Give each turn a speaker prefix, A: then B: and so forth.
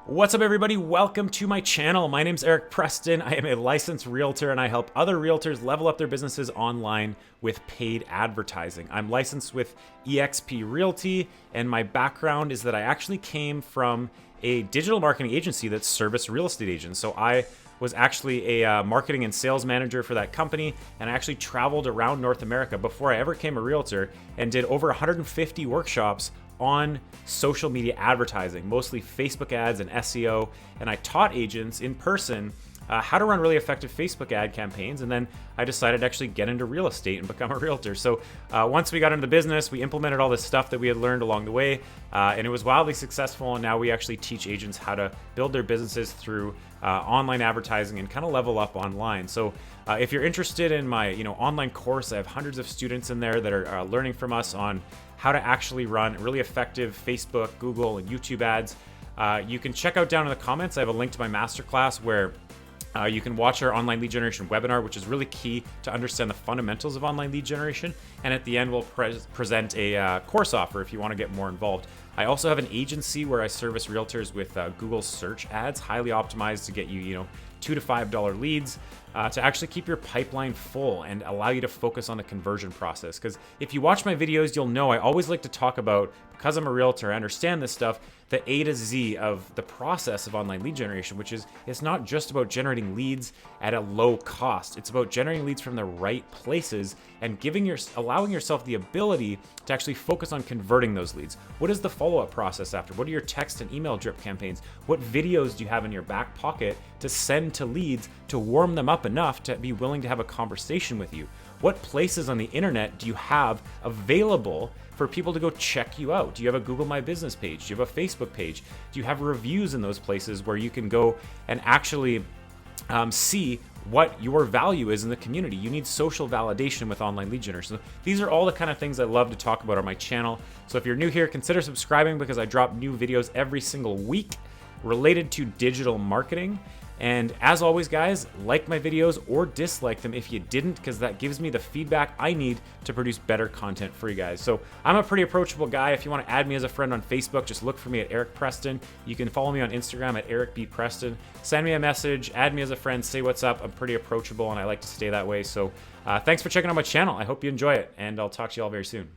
A: What's up, everybody? Welcome to my channel. My name's Eric Preston. I am a licensed realtor and I help other realtors level up their businesses online with paid advertising. I'm licensed with eXp Realty, and my background is that I actually came from a digital marketing agency that serviced real estate agents. So I was actually a marketing and sales manager for that company, and I actually traveled around North America before I ever became a realtor and did over 150 workshops on social media advertising, mostly Facebook ads and SEO. And I taught agents in person how to run really effective Facebook ad campaigns. And then I decided to actually get into real estate and become a realtor. So once we got into the business, we implemented all this stuff that we had learned along the way, and it was wildly successful. And now we actually teach agents how to build their businesses through online advertising and kind of level up online. So if you're interested in my online course, I have hundreds of students in there that are learning from us on how to actually run really effective Facebook, Google, and YouTube ads. You can check out down in the comments. I have a link to my masterclass where you can watch our online lead generation webinar, which is really key to understand the fundamentals of online lead generation. And at the end, we'll present a course offer if you want to get more involved. I also have an agency where I service realtors with Google search ads, highly optimized to get you, $2 to $5 leads, to actually keep your pipeline full and allow you to focus on the conversion process. Because if you watch my videos, you'll know I always like to talk about, because I'm a realtor, I understand this stuff, the A to Z of the process of online lead generation, which is, it's not just about generating leads at a low cost. It's about generating leads from the right places and allowing yourself the ability to actually focus on converting those leads. What is the follow-up process after? What are your text and email drip campaigns? What videos do you have in your back pocket to send to leads to warm them up enough to be willing to have a conversation with you? What places on the internet do you have available for people to go check you out? Do you have a Google My Business page? Do you have a Facebook page? Do you have reviews in those places where you can go and actually see what your value is in the community? You need social validation with online lead generation. So these are all the kind of things I love to talk about on my channel. So if you're new here, consider subscribing because I drop new videos every single week related to digital marketing. And as always, guys, like my videos or dislike them if you didn't, because that gives me the feedback I need to produce better content for you guys. So I'm a pretty approachable guy. If you want to add me as a friend on Facebook, just look for me at Eric Preston. You can follow me on Instagram at Eric B. Preston. Send me a message, add me as a friend, say what's up. I'm pretty approachable and I like to stay that way. So thanks for checking out my channel. I hope you enjoy it, and I'll talk to you all very soon.